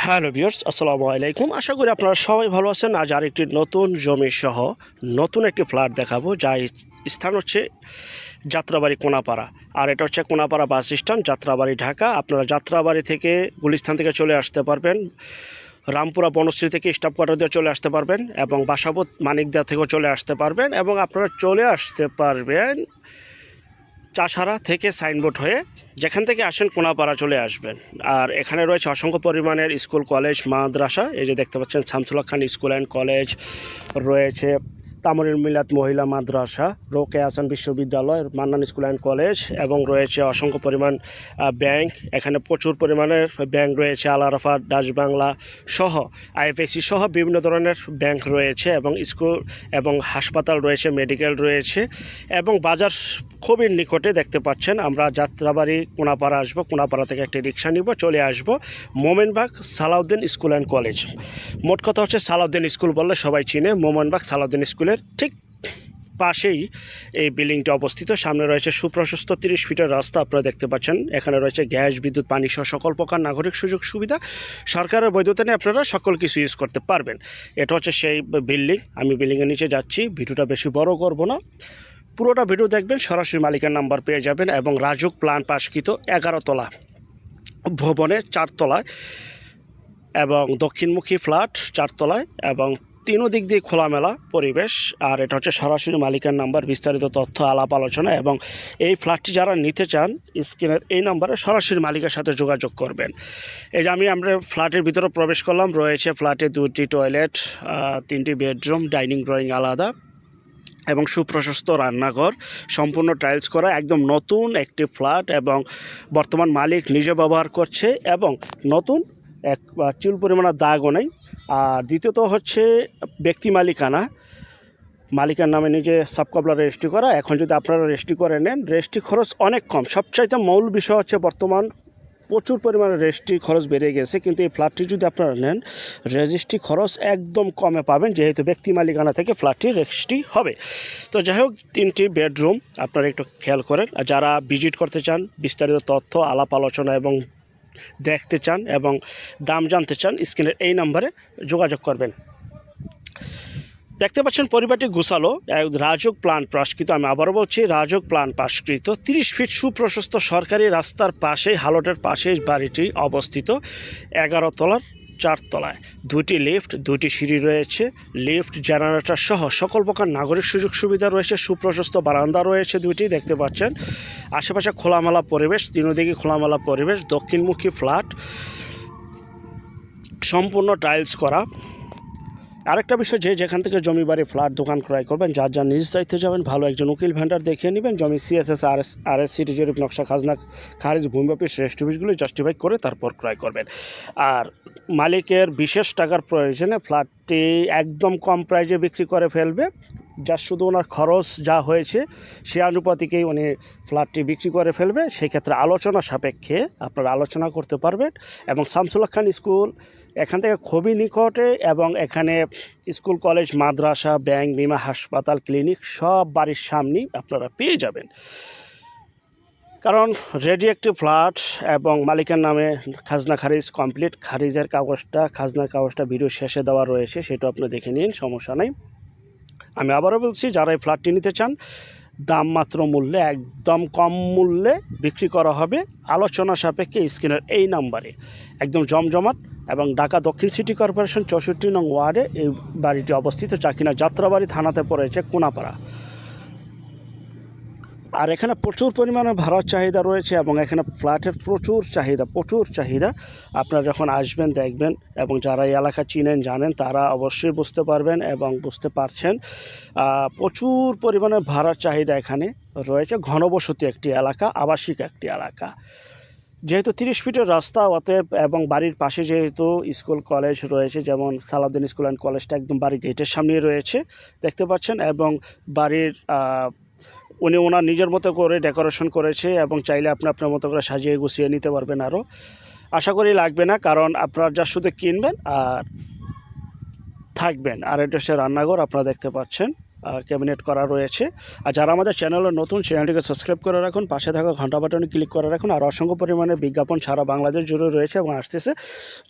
Hello viewers, আসসালামু আলাইকুম। আশা করি আপনারা সবাই ভালো আছেন। আজ আরেকটি নতুন জমি সহ নতুন একটি ফ্ল্যাট দেখাবো, যা স্থান হচ্ছে যাত্রাবাড়ি কোনাপাড়া। আর এটা হচ্ছে কোনাপাড়া বাস স্ট্যান্ড, যাত্রাবাড়ি, ঢাকা। আপনারা যাত্রাবাড়ি থেকে গুলিস্তান থেকে চলে আসতে পারবেন, রামপুরা বনশ্রী থেকে স্টাফ কোয়ার্টার দিয়ে চলে আসতে পারবেন, এবং বাসাবোধ মানিকদা থেকেও চলে আসতে পারবেন, এবং আপনারা চলে আসতে পারবেন চাষারা থেকে সাইনবোর্ড হয়ে, যেখান থেকে আসেন কোনাপাড়া চলে আসবেন। আর এখানে রয়েছে অসংখ্য পরিমাণের স্কুল, কলেজ, মাদ্রাসা। এই যে দেখতে পাচ্ছেন শামসুল্লাহ খান স্কুল অ্যান্ড কলেজ রয়েছে, তামরিল মিলাত মহিলা মাদ্রাসা, রোকেয়া হাসান বিশ্ববিদ্যালয়, মান্নান স্কুল অ্যান্ড কলেজ, এবং রয়েছে অসংখ্য পরিমাণ ব্যাংক। এখানে প্রচুর পরিমাণের ব্যাংক রয়েছে, আল আরাফা, ডাচ বাংলা সহ, আইএফএসি সহ বিভিন্ন ধরনের ব্যাংক রয়েছে, এবং স্কুল এবং হাসপাতাল রয়েছে, মেডিকেল রয়েছে, এবং বাজার খুবই নিকটে দেখতে পাচ্ছেন। আমরা যাত্রাবাড়ি কোনাপাড়া আসবো, কোনাপাড়া থেকে একটি রিক্সা নিব, চলে আসব Momenbagh Salauddin school and college. মোট কথা হচ্ছে সালাউদ্দিন স্কুল বললে সবাই চিনে। মোমেনবাগ সালাউদ্দিন স্কুলের ঠিক পাশেই এই বিল্ডিংটি অবস্থিত। সামনে রয়েছে সুপ্রশস্ত 30 ফিটের রাস্তা, আপনারা দেখতে পাচ্ছেন। এখানে রয়েছে গ্যাস, বিদ্যুৎ, পানি সহ সকল প্রকার নাগরিক সুযোগ সুবিধা। সরকারের বৈধতা নিয়ে আপনারা সকল কিছু ইউজ করতে পারবেন। এটা হচ্ছে সেই বিল্ডিং। আমি বিল্ডিংয়ের নিচে যাচ্ছি, ভিডিওটা বেশি বড় করব না, পুরোটা ভিডিও দেখবেন, সরাসরি মালিকের নাম্বার পেয়ে যাবেন। এবং রাজুক প্ল্যান পাশকৃত 11 তলা ভবনে 4 তলায়, এবং দক্ষিণমুখী ফ্ল্যাট 4 তলায়, এবং তিনও দিক দিয়ে খোলামেলা পরিবেশ। আর এটা হচ্ছে সরাসরি মালিকের নাম্বার, বিস্তারিত তথ্য আলাপ আলোচনা। এবং এই ফ্ল্যাটটি যারা নিতে চান, স্ক্রিনের এই নাম্বারে সরাসরি মালিকের সাথে যোগাযোগ করবেন। এই যে আমরা ফ্ল্যাটের ভিতরে প্রবেশ করলাম। রয়েছে ফ্ল্যাটে 2টি টয়লেট, 3টি বেডরুম, ডাইনিং ড্রয়িং আলাদা, এবং সুপ্রশস্ত রান্নাঘর, সম্পূর্ণ টাইলস করা, একদম নতুন একটি ফ্ল্যাট। এবং বর্তমান মালিক নিজে ব্যবহার করছে, এবং নতুন এক চুল পরিমাণের দাগও নেই। আর দ্বিতীয়ত হচ্ছে ব্যক্তি মালিকানা, মালিকের নামে নিজে সাবকবলা রেজিস্ট্রি করা। এখন যদি আপনারা রেজিস্ট্রি করে নেন, রেজিস্ট্রি খরচ অনেক কম। সবচাইতে মূল বিষয় হচ্ছে বর্তমান প্রচুর পরিমাণে রেজিস্ট্রি খরচ বেড়ে গেছে, কিন্তু এই ফ্ল্যাটটি যদি আপনারা নেন, রেজিস্ট্রি খরচ একদম কমে পাবেন, যেহেতু ব্যক্তি মালিকানা থেকে ফ্ল্যাটটি রেজিস্ট্রি হবে। তো যাই হোক, 3টি বেডরুম আপনারা একটু খেয়াল করেন। যারা ভিজিট করতে চান, বিস্তারিত তথ্য আলাপ আলোচনা এবং দেখতে চান এবং দাম জানতে চান, স্ক্রিনের এই নাম্বারে যোগাযোগ করবেন। দেখতে পাচ্ছেন পরিবারটি গোছালো, রাজুক প্ল্যান পাশকৃত। আমি আবারও বলছি, রাজুক প্ল্যান পাশকৃত 30 ফিট সুপ্রশস্ত সরকারি রাস্তার পাশেই, হালটের পাশেই বাড়িটি অবস্থিত। 11 তলার 4 তলায়, 2টি লিফট, 2টি সিঁড়ি রয়েছে, লিফট, জেনারেটর সহ সকল প্রকার নাগরিক সুযোগ সুবিধা রয়েছে। সুপ্রশস্ত বারান্দা রয়েছে 2টি, দেখতে পাচ্ছেন। আশেপাশে খোলামেলা পরিবেশ, তিনদিকে খোলামেলা পরিবেশ, দক্ষিণমুখী ফ্ল্যাট, সম্পূর্ণ টাইলস করা। আরেকটা বিষয়, যেখান থেকে জমি বাড়ি ফ্ল্যাট দোকান ক্রয় করবেন, যার যার নিজ দায়িত্বে যাবেন, ভালো একজন উকিল ভেন্ডার দেখিয়ে নেবেন। জমি সিএসএস, আরএস, সিটি জরিপ, নকশা, খাজনা খারিজ, ভূমি অফিস, রেজিস্ট্রি অফিসগুলি জাস্টিফাই করে তারপর ক্রয় করবেন। আর মালিকের বিশেষ টাকার প্রয়োজনে ফ্ল্যাটটি একদম কম প্রাইজে বিক্রি করে ফেলবে। যা শুধু ওনার খরচ যা হয়েছে সে আনুপাতিকেই উনি ফ্ল্যাটটি বিক্রি করে ফেলবে। সেই ক্ষেত্রে আলোচনা সাপেক্ষে আপনারা আলোচনা করতে পারবেন। এবং শামসুল্লাহ খান স্কুল এখান থেকে খুবই নিকটে, এবং এখানে স্কুল, কলেজ, মাদ্রাসা, ব্যাংক, বিমা, হাসপাতাল, ক্লিনিক সব বাড়ির সামনেই আপনারা পেয়ে যাবেন। কারণ রেডি একটি ফ্ল্যাট, এবং মালিকের নামে খাজনা খারিজ কমপ্লিট। খাজনার কাগজটা ভিডিও শেষে দেওয়া রয়েছে, সেটা আপনি দেখে নিন, সমস্যা নেই। আমি আবারও বলছি, যারা এই ফ্ল্যাটটি নিতে চান, দাম মাত্র মূল্যে, একদম কম মূল্যে বিক্রি করা হবে, আলোচনা সাপেক্ষে স্ক্রিনের এই নাম্বারে। একদম জমজমাট, এবং ঢাকা দক্ষিণ সিটি কর্পোরেশন 64 নং ওয়ার্ডে এই বাড়িটি অবস্থিত, যা কিনা যাত্রাবাড়ি থানাতে পড়েছে, কোনাপাড়া। আর এখানে প্রচুর পরিমাণে ভাড়ার চাহিদা রয়েছে, এবং এখানে ফ্ল্যাটের প্রচুর চাহিদা। আপনারা যখন আসবেন, দেখবেন, এবং যারা এই এলাকা চিনেন, জানেন, তারা অবশ্যই বুঝতে পারবেন এবং বুঝতে পারছেন। প্রচুর পরিমাণে ভাড়ার চাহিদা এখানে রয়েছে। ঘনবসতি একটি এলাকা, আবাসিক একটি এলাকা, যেহেতু 30 ফিটের রাস্তা, অতএব, এবং বাড়ির পাশে যেহেতু স্কুল, কলেজ রয়েছে, যেমন সালাউদ্দিন স্কুল অ্যান্ড কলেজটা একদম বাড়ির গেটের সামনেই রয়েছে, দেখতে পাচ্ছেন। এবং বাড়ির উনি ওনার নিজের মতো করে ডেকোরেশন করেছে, এবং চাইলে আপনি আপনার মতো করে সাজিয়ে গুছিয়ে নিতে পারবেন। আরও আশা করি লাগবে না, কারণ আপনারা যা শুধু কিনবেন আর থাকবেন। আর এটা হচ্ছে রান্নাঘর, আপনারা দেখতে পাচ্ছেন। ক্যাবিনেট করা রয়েছে। আর যারা আমাদের চ্যানেলে নতুন, চ্যানেলটিকে সাবস্ক্রাইব করে রাখুন, পাশে থাকা ঘন্টা বাটনে ক্লিক করে রাখুন। আর অসংখ্য পরিমাণে বিজ্ঞাপন সারা বাংলাদেশ জুড়ে রয়েছে এবং আসতেছে।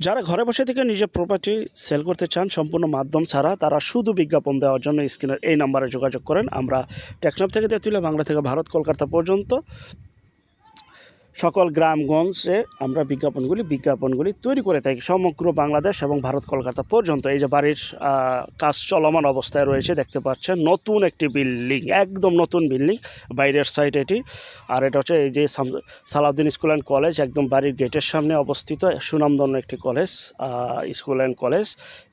যারা ঘরে বসে থেকে নিজের প্রপার্টি সেল করতে চান সম্পূর্ণ মাধ্যম ছাড়া, তারা শুধু বিজ্ঞাপন দেওয়ার জন্য স্ক্রিনের এই নাম্বারে যোগাযোগ করেন। আমরা টেকনাফ থেকে তেঁতুলিয়া, বাংলা থেকে ভারত, কলকাতা পর্যন্ত সকল গ্রামগঞ্জে আমরা বিজ্ঞাপনগুলি তৈরি করে থাকি, সমগ্র বাংলাদেশ এবং ভারত, কলকাতা পর্যন্ত। এই যে বাড়ির কাজ চলমান অবস্থায় রয়েছে, দেখতে পাচ্ছেন নতুন একটি বিল্ডিং, একদম নতুন বিল্ডিং, বাইরের সাইড এটি। আর এটা হচ্ছে এই যে সালাউদ্দিন স্কুল অ্যান্ড কলেজ, একদম বাড়ির গেটের সামনে অবস্থিত সুনামধন্য একটি কলেজ, স্কুল অ্যান্ড কলেজ।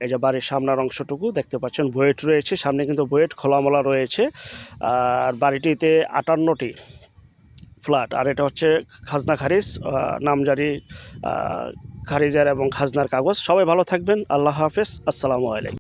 এই যে বাড়ির সামনের অংশটুকু দেখতে পাচ্ছেন, বুয়েট রয়েছে সামনে, কিন্তু বুয়েট খোলামেলা রয়েছে। আর বাড়িটিতে 58টি ফ্ল্যাট। আর এটা হচ্ছে খাজনা খারিজ, নামজারি খারিজের এবং খাজনার কাগজ। সবাই ভালো থাকবেন, আল্লাহ হাফেজ, আসসালামু আলাইকুম।